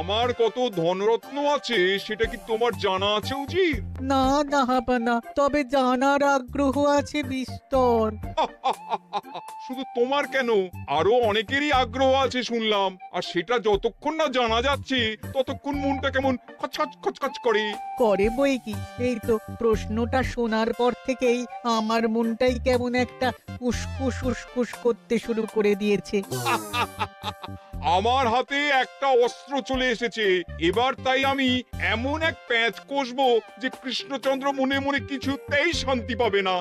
আমার কত ধনরত্ন আছে সেটা কি তোমার জানা আছে উজির? না জাহাপানা, তবে জানার আগ্রহ আছে বিস্তর। শুধু তোমার কেন, আরো অনেকেরই আগ্রহ আছে শুনলাম, আর সেটা যতক্ষণ না জানা যাচ্ছে ততক্ষণ মনটা কেমন খচখচ খচখচ করে। করে বই কি, এই তো প্রশ্নটা শোনার পর থেকেই আমার মনটাই কেমন একটা উসকুস উসকুস করতে শুরু করে দিয়েছে। আমার হাতে একটা অস্ত্র চলে এসেছে এবার, তাই আমি এমন এক প্যাঁচ কষবো যে কৃষ্ণচন্দ্র মনে মনে কিছুতেই শান্তি পাবে না,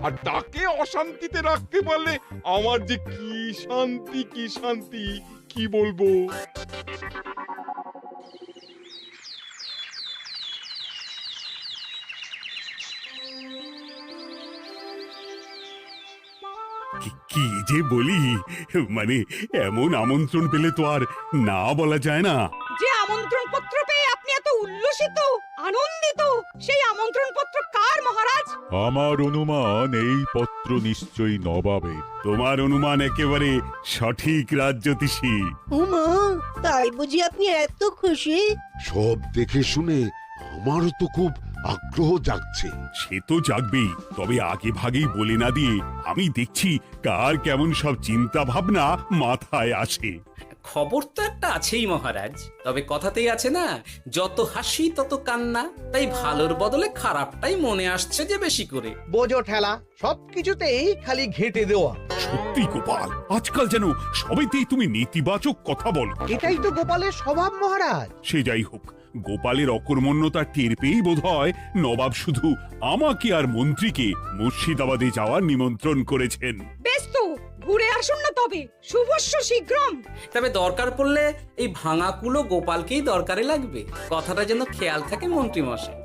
আর তাকে অশান্তিতে রাখতে পারলে আমার যে কি শান্তি কি শান্তি, কি বলবো। কি যে বলি, মানে এমন আমন্ত্রণ পেলে তো আর না বলা যায় না। যে আমন্ত্রণ পত্র পেয়ে আপনি এত উল্লসিত আনন্দিত, সেই আমন্ত্রণ পত্র কার মহারাজ? আমার অনুমান এই পত্র নিশ্চয়ই নবাবের। তোমার অনুমান একেবারে সঠিক, রাজ্যতীষী। উমা, তাই বুঝি আপনি এত খুশি? সব দেখে শুনে আমারও তো খুব আগ্রহ জাগছে। সে তো জাগবেই, তবে আগে ভাগেই বলে না দিয়ে আমি দেখছি কার কেমন সব চিন্তা ভাবনা মাথায় আসে। খবর তো একটা আছেই মহারাজ, তবে কথাতেই আছে না, যত হাসি তত কান্না। তাই ভালোর বদলে খারাপটাই মনে আসছে যে বেশি করে। বোঝো ঠেলা, সবকিছুতেই খালি ঘেঁটে দেওয়া। সত্যি গোপাল, আজকাল যেন সবেতেই তুমি নেতিবাচক কথা বলো। এটাই তো গোপালের স্বভাব মহারাজ। সে যাই হোক, গোপালের অকর্মণ্যতা টের পেয়েই বোধ হয় নবাব শুধু আমাকে আর মন্ত্রীকে মুর্শিদাবাদে যাওয়ার নিমন্ত্রণ করেছেন। বেশ তো, ঘুরে আসুন না তবে, শুভস্য শীঘ্রম। তবে দরকার পড়লে এই ভাঙা কুলো গোপালকেই দরকারে লাগবে, কথাটা যেন খেয়াল থাকে মন্ত্রী মশাই।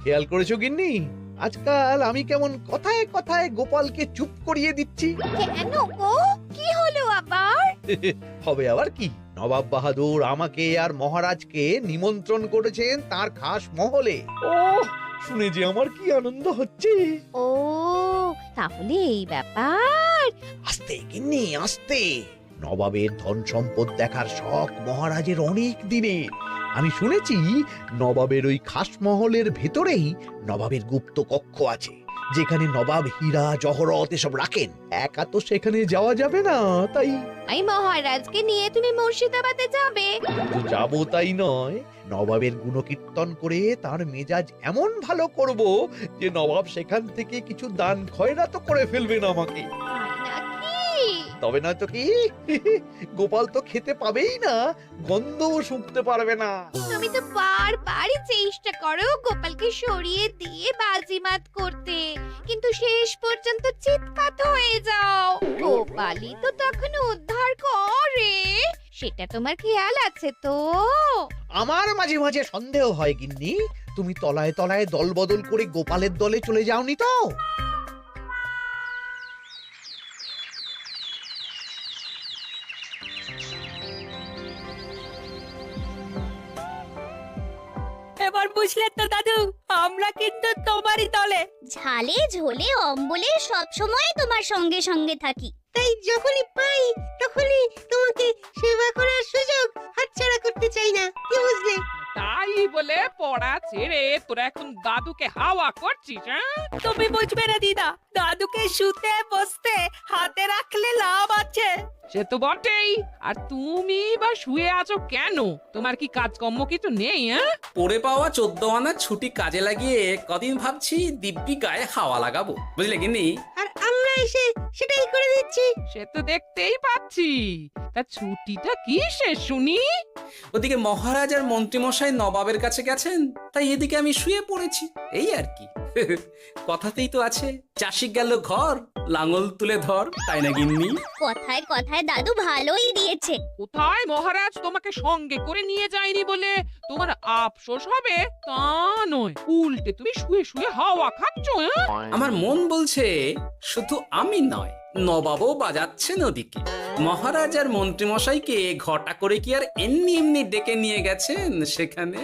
খেয়াল করেছো গিন্নি, আজকাল আমি কেমন কথায় কথায় গোপালকে চুপ করিয়ে দিচ্ছি। কেন গো, কি হলো আবার? হবে আবার কি, নবাব বাহাদুর আমাকে আর মহারাজকে নিমন্ত্রণ করেছেন তার খাস মহলে। ও শুনে যে আমার কি আনন্দ হচ্ছে। ও তাহলে এই ব্যাপার। আস্তে গিন্নি আস্তে, নবাবের ধন সম্পদ দেখার শখ মহারাজের অনেক দিনের। আমি শুনেছি নবাবের ওই খাস মহলের ভেতরেই নবাবের গুপ্ত কক্ষ আছে, যেখানে নবাব হীরা জহরত এসব রাখেন। একা তো সেখানে যাওয়া যাবে না, তাই এই মহারাজকে নিয়ে তুমি মুর্শিদাবাদে যাবে? তো যাবো তাই নয়, নবাবের গুণকীর্তন করে তার মেজাজ এমন ভালো করব যে নবাব সেখান থেকে কিছু দান খয়রাত করে ফেলবেন আমাকে। নাকি? তবে নয় তো কি, গোপাল তো খেতে পাবেই না, গন্ধও শুঁকতে পারবে না। তুমি তো বারবারই চেষ্টা করো গোপালকে সরিয়ে দিয়ে বাজিমাত করতে, কিন্তু শেষ পর্যন্ত চিৎকার হয়ে যাও। গোপালই তো তখন উদ্ধার করে, সেটা তোমার খেয়াল আছে তো? আমার মাঝে মাঝে সন্দেহ হয় গিন্নি, তুমি তলায় তলায় দল বদল করে গোপালের দলে চলে যাওনি তো? এবার বুঝলে তো দাদু, আমরা কিন্তু তোমারই দলে। ঝালে ঝোলে অম্বলে সব সময় তোমার সঙ্গে সঙ্গে থাকি। তাই যখনই পাই তখনই তোমাকে সেবা করার সুযোগ হাতছাড়া করতে চাই না, কি বুঝলে? তাই বলে পড়া ছেড়ে তোরা এখন দাদুকে হাওয়া করছিস? তুমি বুঝবে না দিদা, দাদুকে শুতে বসতে হাতে রাখলে লাভ আছে। সে তো বটেই, আর তুমি বা শুয়ে আছো কেন? তোমার কি কাজকর্ম কিছু নেই? পড়ে পাওয়া 14 আনার ছুটি কাজে লাগিয়ে কদিন ভাবছি দিব্যি গায়ে হাওয়া লাগাবো, বুঝলে গিন্নি? আর আমরা এসে সেটাই করে দিচ্ছি। সে তো দেখতেই পাচ্ছি। তা ছুটিটা কি শেষ শুনি? ওদিকে মহারাজ আর মন্ত্রীমশাই নবাবের কাছে গেছেন, তাই এদিকে আমি শুয়ে পড়েছি, এই আর কি। কথাতেই তো আছে, চাষি গেল ঘর, লাঙল তুলে ধর, তাই না গিন্নি? কথায় কথায় দাদু ভালোই দিয়েছে। কোথায় মহারাজ তোমাকে সঙ্গে করে নিয়ে যায়নি বলে তোমার আফসোস হবে তা নয়, উল্টে তুমি শুয়ে শুয়ে হাওয়া খাচ্ছ। আমার মন বলছে শুধু আমি নয়, নবাবও বাজাচ্ছেন ওদিকে। মহারাজ আর মন্ত্রীমশাইকে ঘটা করে কি আর এমনি এমনি ডেকে নিয়ে গেছেন সেখানে?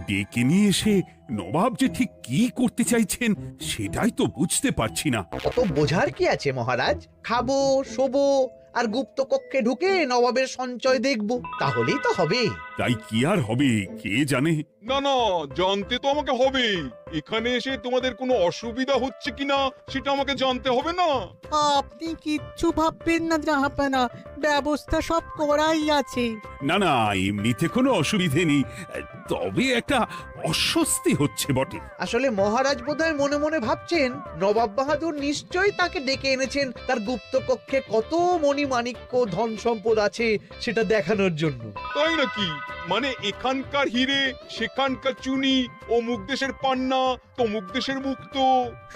ডেকে নিয়ে এসে নবাব যে ঠিক কি করতে চাইছেন সেটাই তো বুঝতে পারছি না। অত বোঝার কি আছে মহারাজ? খাবো, শোবো আর গুপ্ত কক্ষে ঢুকে নবাবের সঞ্চয় দেখব, তাহলেই তো হবে। তাই কি আর হবে কে জানে। না না, জানতে তো আমাকে হবে। এখানে এসে তোমাদের কোনো অসুবিধা হচ্ছে কিনা সেটা আমাকে জানতে হবে না? আপনি কিচ্ছু ভাববেন না জাহাপানা, ব্যবস্থা সব করাই আছে। না না, এমনিতে কোনো অসুবিধে নেই, তবে একটা অস্বস্তি হচ্ছে বটে। আসলে মহারাজ বোধহয় মনে মনে ভাবছেন নবাব বাহাদুর নিশ্চয়ই তাকে ডেকে এনেছেন তার গুপ্ত কক্ষে কত মণিমাণিক্য ধন সম্পদ আছে সেটা দেখানোর জন্য। তাই নাকি? মানে এখানকার হিরে, সেখানকার চুনি, অমুক দেশের পান্না, তমুক দেশের মুক্ত।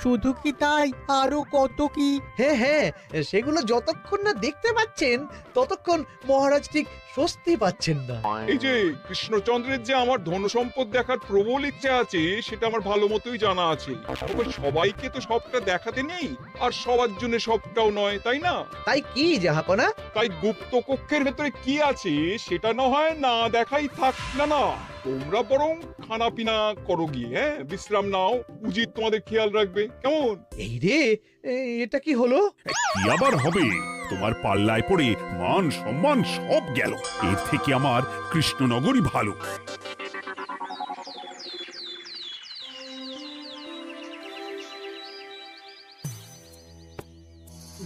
শুধু কি তাই, আরো কত কি। হ্যাঁ হ্যাঁ, সেগুলো যতক্ষণ না দেখতে পাচ্ছেন ততক্ষণ মহারাজ ঠিক স্বস্তি পাচ্ছেন না। এই যে কৃষ্ণচন্দ্রের যে আমার ধন সম্পদ দেখার প্রবল ইচ্ছে আছে সেটা আমার ভালো মতোই জানা আছে। তবে সবাইকে তো সবটা দেখাতে নেই, আর সবার জন্য সবটাও নয়, তাই না? তাই কি জাহাপনা? তাই গুপ্ত কক্ষের ভেতরে কি আছে সেটা না হয় না দেখাই থাক। না না, তোমরা বরং খানা পিনা করো গিয়ে, হ্যাঁ, বিশ্রাম নাও। উজিত তোমাদের খেয়াল রাখবে, কেমন? এই রে, এটা কি হলো? কি আবার হবে? তোমার পাল্লায় পড়ে মান সম্মান সব গেল। এর থেকে আমার কৃষ্ণনগরই ভালো।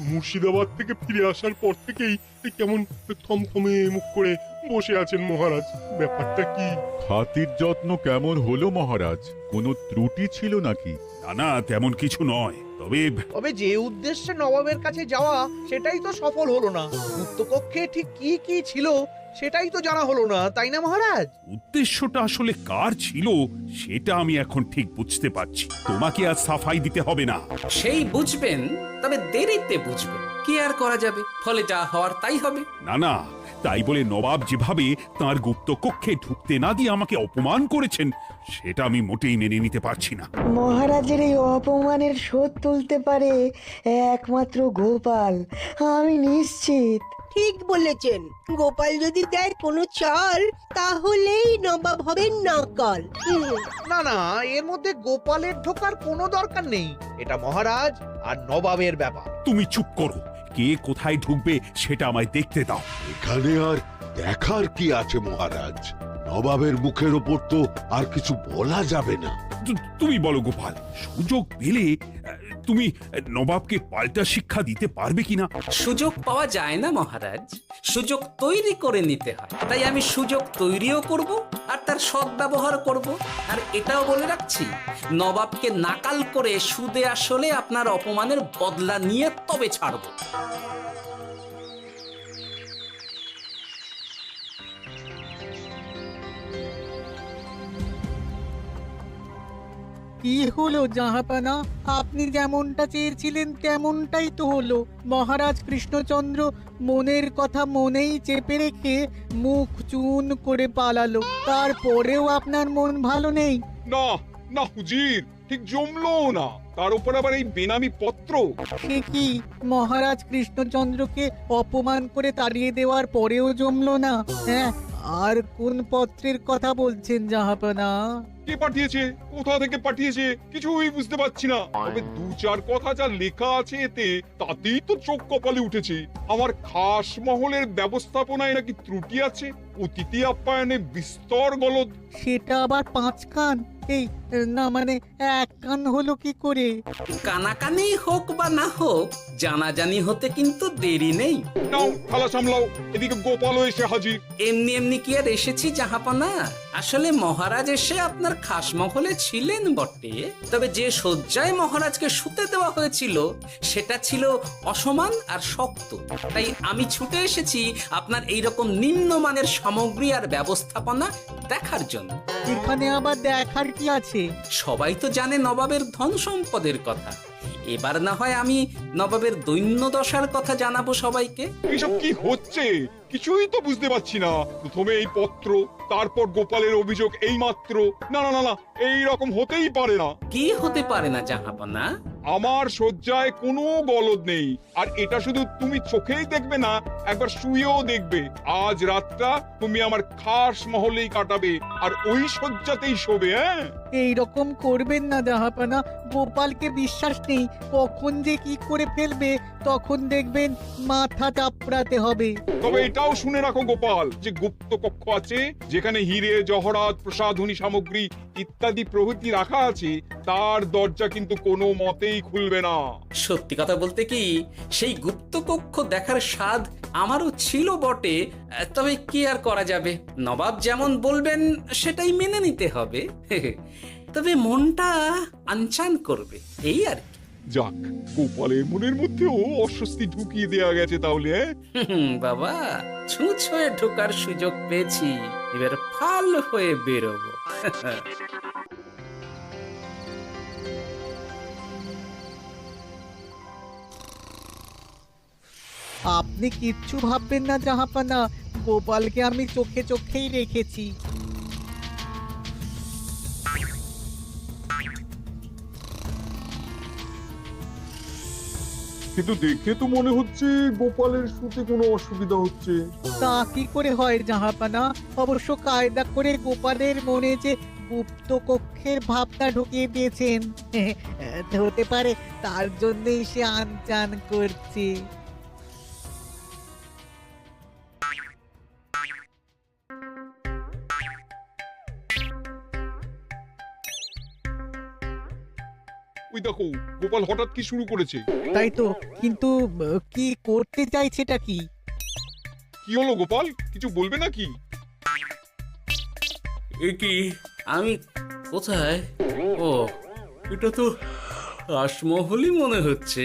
মুর্শিদাবাদ থেকে ফিরে আসার পর থেকেই কেমন থমথমে মুখ করে বসে আছেন মহারাজ। ব্যাপারটা কি? খাতির যত্ন কেমন হলো মহারাজ? কোনো ত্রুটি ছিল নাকি? না না, তেমন কিছু নয়, তবে যে উদ্দেশ্যে নবাবের কাছে যাওয়া সেটাই তো সফল হলো না। গুপ্ত কক্ষে ঠিক কি কি ছিল সেটাই তো জানা হলো না, তাই না মহারাজ? উদ্দেশ্যটা আসলে কার ছিল সেটা আমি এখন ঠিক বুঝতে পারছি। তোমাকে আজ সাফাই দিতে হবে না। সেই বুঝবেন, তবে দেরিতে বুঝবেন। কি আর করা যাবে, ফলে যা হওয়ার তাই হবে। না না, তাই বলে নবাব যেভাবে তার গুপ্ত কক্ষে ঢুকতে না দিয়ে আমাকে অপমান করেছেন সেটা আমি মোটেই মেনে নিতে পারছি না। মহারাজের এই অপমানের শোধ তুলতে পারে একমাত্র গোপাল, আমি নিশ্চিত। ঠিক বলেছেন, গোপাল যদি দেয় কোনো চাল তাহলেই নবাব হবেন নকল। না না, এর মধ্যে গোপালের ঢোকার কোনো দরকার নেই। এটা মহারাজ আর নবাবের ব্যাপার। তুমি চুপ করো, কে কোথায় ঢুকবে সেটা আমায় দেখতে দাও। এখানে আর দেখার কি আছে মহারাজ? নবাবের মুখের ওপর তো আর কিছু বলা যাবে না। তুমি বলো গোপাল, সুযোগ পেলে তুমি নবাবকে পাল্টা শিক্ষা দিতে পারবে কিনা? সুযোগ পাওয়া যায় না মহারাজ, সুযোগ তৈরি করে নিতে হয়। তাই আমি সুযোগ তৈরিও করব আর তার সদ্ব্যবহার করব। আর এটাও বলে রাখছি, নবাবকে নাকাল করে সুদে আসলে আপনার অপমানের বদলা নিয়ে তবে ছাড়ব। কি হলো জাহাপানা, আপনি যেমনটা চেয়েছিলেন তেমনটাই তো হলো। মহারাজ কৃষ্ণচন্দ্র মনের কথা মনেই চেপে রেখে মুখ চুন করে পালালো, তারপরেও আপনার মন ভালো নেই? না না হুজির, ঠিক জমলো না। তার উপর আবার এই বেনামি পত্র। সে কি, মহারাজ কৃষ্ণচন্দ্রকে অপমান করে তাড়িয়ে দেওয়ার পরেও জমলো না? হ্যাঁ, আর কোন পত্রের কথা বলছেন জাহাপানা? কে পাঠিয়েছে, কোথা থেকে পাঠিয়েছে কিছুই বুঝতে পারছি না। তবে দু চার কথা যা লেখা আছে এতে, তাতেই তো চোখ কপালে উঠেছে। আমার খাস মহলের ব্যবস্থাপনায় নাকি ত্রুটি আছে, অতিথি আপ্যায়নে বিস্তর গলদ। সেটা আবার 5 কান? এই না, মানে 1 কান হলো কি করে? কানাকানি হোক বা না হোক, জানাজানি হতে কিন্তু দেরি নেই। নাও থালা সামলাও, এদিকে গোপালও এসে হাজির। এমনি এমনি কি আর এসেছি জাহাপনা? আসলে মহারাজ এসে আপনার খাস মহলে ছিলেন বটে, তবে যে শয্যায় মহারাজকে শুতে দেওয়া হয়েছিল সেটা ছিল অসমান আর শক্ত। তাই আমি ছুটে এসেছি আপনার এইরকম নিম্নমানের সামগ্রী আর ব্যবস্থাপনা দেখার জন্য। এখানে আবার দেখার কি আছে? সবাই তো জানে নবাবের ধন সম্পদের কথা, এবার না হয় আমি নবাবের দৈন্য দশার কথা জানাবো সবাইকে। এসব কি হচ্ছে কিছুই তো বুঝতে পারছি না। প্রথমে এই পত্র, তারপর গোপালের অভিযোগ এই মাত্র। না না না না, এই রকম হতেই পারে না। কি হতে পারে না জাহাপনা? আমার শয্যায় কোনো গলদ নেই, আর এটা শুধু তুমি চোখেই দেখবে না, একবার শুয়েও দেখবে। আজ রাতটা তুমি আমার খাস মহলেই কাটাবে, আর ওই শয্যাতেই শোবে। হ্যাঁ, এই রকম করবেন না জাহাপানা, গোপালকে বিশ্বাস নেই, কখন যে কি করে ফেলবে তখন দেখবেন মাথা চাপড়াতে হবে। তবে এটাও শুনে রাখো গোপাল, যে গুপ্ত কক্ষ আছে যেখানে হিরে জহরাত প্রসাধনী সামগ্রী ইত্যাদি প্রভৃতি রাখা আছে, তার দরজা কিন্তু কোনো মতেই খুলবে না। সত্যি কথা বলতে কি, সেই গুপ্ত কক্ষ দেখার স্বাদ আমারও ছিল বটে, তবে কি আর করা যাবে, নবাব যেমন বলবেন সেটাই মেনে নিতে হবে। তবে মনটা আনচান করবে, এই আর কি। যাক, গোপালের মনের মধ্যেও অস্বস্তি ঢুকিয়ে দেওয়া গেছে তাহলে। বাবা, ছুঁচ হয়ে ঢোকার সুযোগ পেয়েছি, এবার ফাল হয়ে বেরোবো। আপনি কিচ্ছু ভাববেন না জাহাপানা, গোপালকে আমি চোখে চোখেই রেখেছি। কিন্তু দেখে তো মনে হচ্ছে গোপালের শুতে কোনো অসুবিধা হচ্ছে। তা কি করে হয় জাহাপানা, অবশ্য কায়দা করে গোপালের মনে যে গুপ্ত কক্ষের ভাবনা ঢুকিয়ে দিয়েছেন, হতে পারে তার জন্যই সে আনচান করছে। ওই দেখো, গোপাল হঠাৎ কি শুরু করেছে। তাই তো, কিন্তু কি করতে চাইছেটা কি? কি হলো গোপাল, কিছু বলবে নাকি? কি আমি কোথায়? ও, এটা তো রাসমহলই মনে হচ্ছে।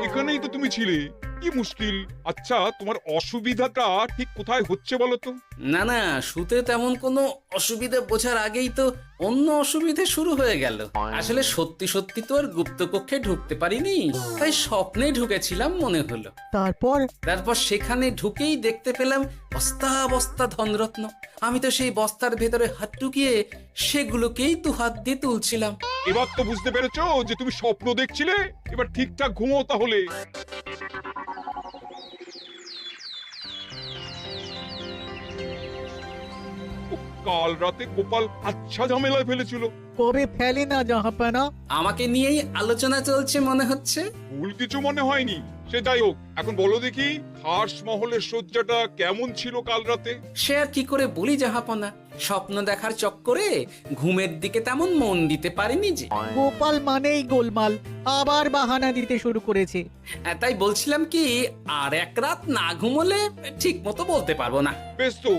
এখানেই তো তুমি ছিলে, কি মুশকিল। আচ্ছা, তোমার অসুবিধাটা ঠিক কোথায় হচ্ছে বলো তো? না না, শুতে তেমন কোনো অসুবিধা বোঝার আগেই তো অন্য অসুবিধে শুরু হয়ে গেল। আসলে সত্যি সত্যি তো আর গুপ্তকক্ষে ঢুকতে পারিনি, তাই স্বপ্নে ঢুকেছিলাম মনে হলো। তারপর সেখানে ঢুকেই দেখতে পেলাম বস্তা বস্তা ধনরত্ন। আমি তো সেই বস্তার ভেতরে হাত ঢুকিয়ে সেগুলোকেই তো হাত দিয়ে তুলছিলাম। এবার তো বুঝতে পেরেছো যে তুমি স্বপ্ন দেখছিলে। এবার ঠিকঠাক ঘুমো তাহলে। কাল রাতে গোপাল আচ্ছা ঝামেলায় ফেলেছিল। কবে ফেলে না জাহাপানা? আমাকে নিয়েই আলোচনা চলছে মনে হচ্ছে। ভুল কিছু মনে হয়নি, সে যাই হোক। এখন বলো দেখি, খাস মহলের সজ্জাটা কেমন ছিল কাল রাতে? সে আর কি করে বলি জাহাপনা, স্বপ্ন দেখার চক্করে ঘুমের দিকে তেমন মন দিতে পারিনি যে। গোপাল মানেই গোলমাল, আবার বাহানা দিতে শুরু করেছে। তাই বলছিলাম কি, আর এক রাত না ঘুমোলে ঠিক মতো বলতে পারবো না। বেশ তো,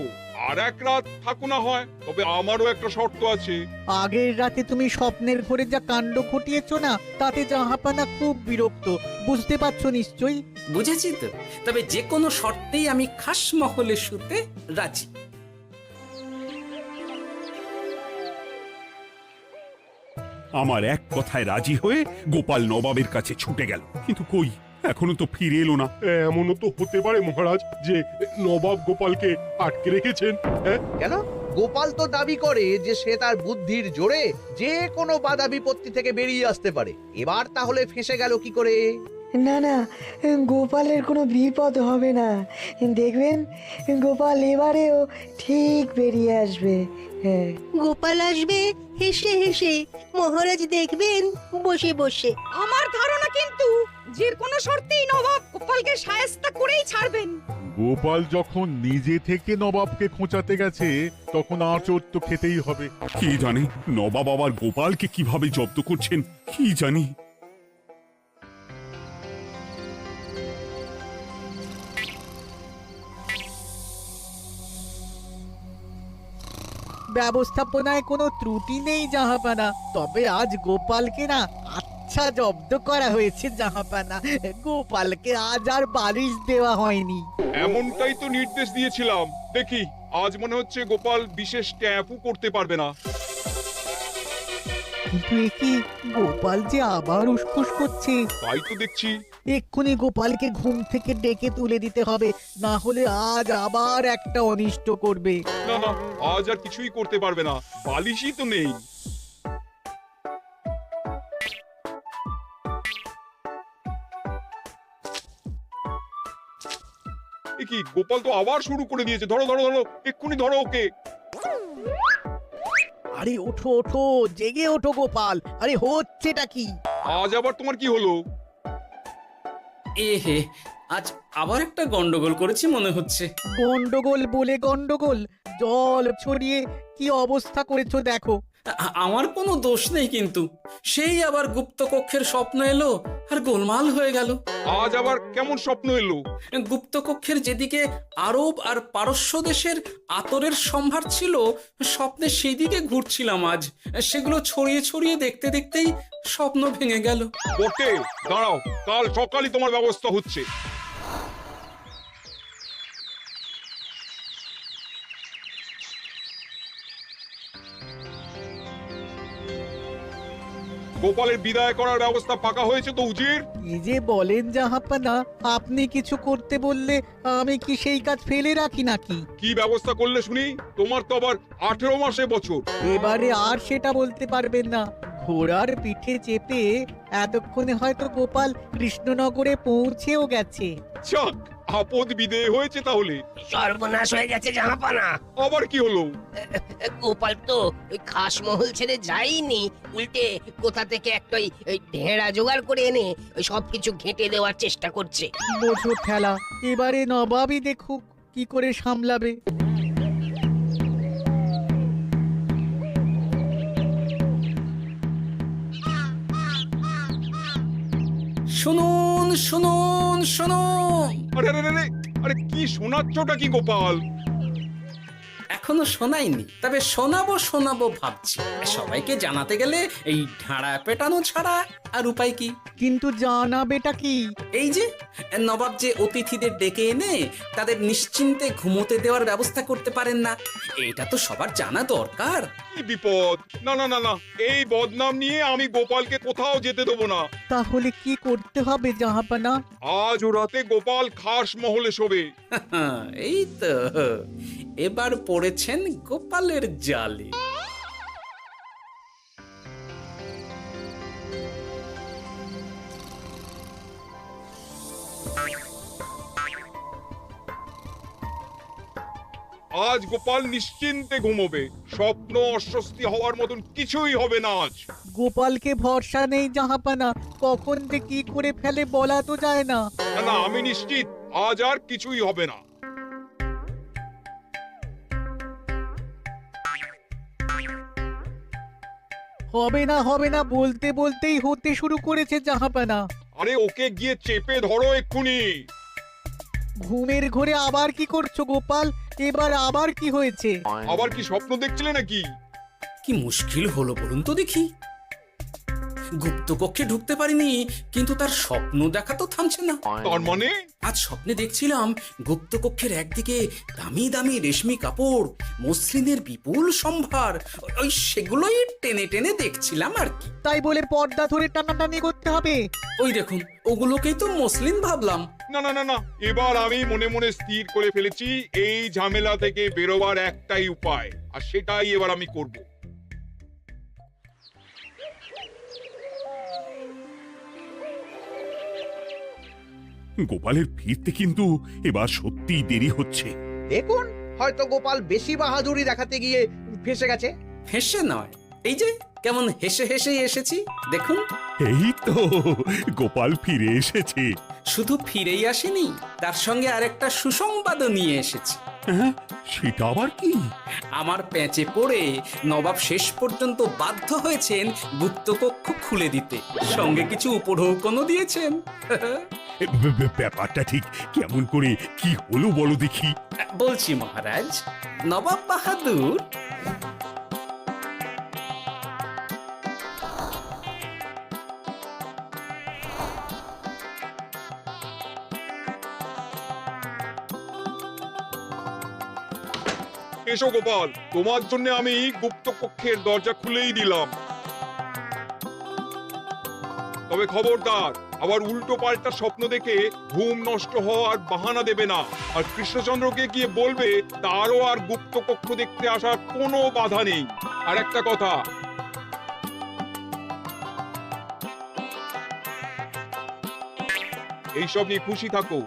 আর এক রাত থাকো না হয়, তবে আমারও একটা শর্ত আছে। আগের রাতে তুমি স্বপ্নের ঘরে যা কাণ্ড ঘটিয়েছো না, তাতে জাহাপানা খুব বিরক্ত, বুঝতে পারছো নিশ্চয়ই। বুঝেছি তো, তবে যে কোনো শর্তেই আমি খাস মহলে শুতে রাজি। আমার এক কথায় রাজি হয়ে গোপাল নবাবের কাছে ছুটে গেল, কিন্তু কই, এখনো তো ফিরে এলো না। এমনও তো হতে পারে মহারাজ যে নবাব গোপালকে আটকে রেখেছেন। হ্যাঁ, কেন? গোপাল তো দাবি করে যে সে তার বুদ্ধির জোরে যে কোনো বাধা বিপত্তি থেকে বেরিয়ে আসতে পারে। এবার তাহলে ফেঁসে গেল কি করে? না না, গোপালের কোনো বিপদ হবে না, দেখবেন গোপাল এবারেও ঠিক বেরিয়ে আসবে। হ্যাঁ, গোপাল আসবে হেসে হেসে, মহারাজ দেখবেন বসে বসে। আমার ধারণা কিন্তু যে কোনো শর্তেই নবাব গোপালকে শায়েস্তা করেই ছাড়বেন। গোপাল যখন নিজে থেকে নবাবকে খোঁচাতে গেছে, তখন আঁচড় তো খেতেই হবে। কি জানে নবাব আবার গোপালকে কিভাবে জব্দ করছেন, কি জানি। ব্যবস্থাপনায় কোনো ত্রুটি নেই জাহাপানা, তবে আজ গোপালকে না আচ্ছা জব্দ করা হয়েছে জাহাপানা। গোপালকে আজ আর বালিশ দেওয়া হয়নি। এমনটাই তো নির্দেশ দিয়েছিলাম। দেখি, আজ মনে হচ্ছে গোপাল বিশেষ ট্যাপও করতে পারবে না। কিন্তু এ কি, গোপাল যে আবার উসখুস করছে। তাই তো দেখছি। এক্ষুনি গোপালকে ঘুম থেকে ডেকে তুলে দিতে হবে, না হলে আজ আবার একটা অনিষ্ট করবে। না না, আজ আর কিছুই করতে পারবে না, বালিশই তো নেই। কি গোপাল তো আবার শুরু করে দিয়েছে, ধরো ধরো ধরো, এক্ষুনি ধরো ওকে। আরে ওঠো ওঠো, জেগে ওঠো গোপাল, আরে হচ্ছেটা কি? আজ আবার তোমার কি হলো? এ হে, আজ আবার একটা গন্ডগোল করেছি মনে হচ্ছে। গন্ডগোল বলে গন্ডগোল, জল ছড়িয়ে কি অবস্থা করেছো দেখো। আমার কোনো দোষ নেই, কিন্তু সেই আবার গুপ্তকক্ষের স্বপ্ন এলো আর গোলমাল হয়ে গেল। আজ আবার কেমন স্বপ্ন এলো? গুপ্তকক্ষের যেদিকে আরব আর পারস্য দেশের আতরের সম্ভার ছিল, স্বপ্নে সেই দিকে ঘুরছিলাম আজ। সেগুলো ছড়িয়ে ছড়িয়ে দেখতে দেখতেই স্বপ্ন ভেঙে গেল। বটে, দাঁড়াও, কাল সকালই তোমার ব্যবস্থা হচ্ছে। গোপালের বিদায় করার ব্যবস্থা পাকা হয়েছে তো উজির? কি যে বলেন জাহাপানা, আপনি কিছু করতে বললে আমি কি সেই কাজ ফেলে রাখি নাকি? কি ব্যবস্থা করলে শুনি? তোমার তো আবার 18 মাসে বছর। এবারে আর সেটা বলতে পারবেন না। ঘোড়ার পিঠে চেপে এতক্ষণে হয়তো গোপাল কৃষ্ণনগরে পৌঁছেও গেছে। যাক, আপদ বিদেয় হয়েছে তাহলে। সর্বনাশ হয়ে গেছে জাহাপানা। আবার কি হলো? গোপাল তো ওই খাসমহল ছেড়ে যায়নি, উল্টে কোথা থেকে একটা ওই ঢেঁড়া জোগাড় করে এনে ওই সবকিছু ঘেঁটে দেওয়ার চেষ্টা করছে। বোঝো ঠেলা, এবারে নবাবই দেখুক কি করে সামলাবে। শুনুন শুনুন শুনুন। আরে আরে আরে, আরে কি শোনাচ্ছটা কি গোপাল? এখনো শোনাইনি, তবে শোনাবো ভাবছি। সবাইকে জানাতে গেলে এই ঢাড়া পেটানো ছাড়া আর উপায় কি? কিন্তু জানাবেটা কি? এই যে নবাব যে অতিথিদের ডেকে এনে তাদের নিশ্চিন্তে ঘুমোতে দেওয়ার ব্যবস্থা করতে পারেন না, এটা তো সবার জানা দরকার। কি বিপদ! না না না না, এই বদনাম নিয়ে আমি গোপালকে কোথাও যেতে দেবো না। তাহলে কি করতে হবে জাহাপানা? আজ ও রাতে গোপাল খাস মহলে শোবে। এই তো এবার পড়েছেন গোপালের জালে। আজ গোপাল নিশ্চিন্তে ঘুমোবে, স্বপ্ন অস্বস্তি হওয়ার মতন কিছুই হবে না আজ। গোপালকে ভরসা নেই জাহাপানা, কখন যে কি করে ফেলে বলা তো যায় না। না না, আমি নিশ্চিত আজ আর কিছুই হবে না। হবে না বলতে বলতেই হতে শুরু করেছে জাহাপানা। আরে ওকে গিয়ে চেপে ধরো এক্ষুনি। ঘুমের ঘোরে আবার কি করছো গোপাল? এবার আবার কি হয়েছে? আবার কি স্বপ্ন দেখছিলে নাকি? কি মুশকিল হলো বলুন তো দেখি। গুপ্তকক্ষে ঢুকতে পারিনি, কিন্তু তার স্বপ্ন দেখা তো থামছে না। তার মানে? আজ স্বপ্নে দেখছিলাম গুপ্তকক্ষের একদিকে দামি দামি রেশমি কাপড়, মসলিনের বিপুল সম্ভার, ওই সেগুলোই টেনে টেনে দেখছিলাম আর কি। তাই বলে পর্দা ধরে টানাটানি করতে হবে? ওই দেখুন, ওগুলোকেই তো মসলিন ভাবলাম। না না না না, এবার আমি মনে মনে স্থির করে ফেলেছি এই ঝামেলা থেকে বেরোবার একটাই উপায়, আর সেটাই এবার আমি করব। গোপালের ফিরতে কিন্তু এবার সত্যিই দেরি হচ্ছে। দেখুন, হয়তো গোপাল বেশি বাহাদুরি দেখাতে গিয়ে ফেসে গেছে। হেসে নয়, এই যে কেমন হেসে হেসেই এসেছি দেখুন। এই তো গোপাল ফিরে এসেছে। শুধু ফিরেই আসেনি, তার সঙ্গে আরেকটা সুসংবাদও নিয়ে এসেছি। হ্যাঁ, সেটা আবার কি? আমার প্যাঁচে পড়ে নবাব শেষ পর্যন্ত বাধ্য হয়েছেন গুপ্তকক্ষ খুলে দিতে, সঙ্গে কিছু উপঢৌকনও দিয়েছেন। ব্যাপারটা ঠিক কেমন করে কি হলো বলো দেখি। বলছি মহারাজ, নবাব বাহাদুর এসো গোপাল, তোমার জন্য আমি গুপ্ত কক্ষের দরজা খুলেই দিলাম। তবে খবরদার, আবার উল্টো পাল্টা স্বপ্ন দেখে ঘুম নষ্ট হওয়ার বাহানা দেবে না। আর কৃষ্ণচন্দ্রকে গিয়ে বলবে তারও আর গুপ্ত কক্ষ দেখতে আসার কোনো বাধা নেই। আর একটা কথা, এইসব নিয়ে খুশি থাকো।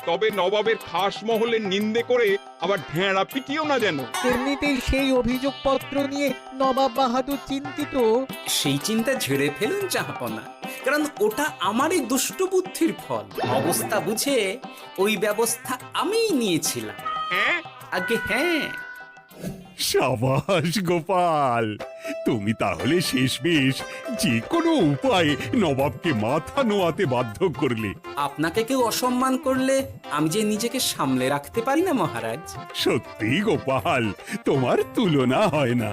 তবে নবাবের খাস মহলের নিন্দে করে আবার ঢেঁড়া পিটিও না যেন। এমনিতেই সেই অভিযোগপত্র নিয়ে নবাব বাহাদুর চিন্তিত। সেই চিন্তা ঝেড়ে ফেলুন জাহাপনা, কারণ ওটা আমারই দুষ্টু বুদ্ধির ফল। অবস্থা বুঝে ওই ব্যবস্থা আমিই নিয়েছিলাম। হ্যাঁ, আগে হ্যাঁ। সাবাস গোপাল, তুমি তাহলে শেষমেশ যে কোনো উপায়ে নবাবকে মাথা নোয়াতে বাধ্য করলে। আপনাকে কেউ অসম্মান করলে আমি যে নিজেকে সামলে রাখতে পারি না মহারাজ। সত্যি গোপাল, তোমার তুলনা হয় না।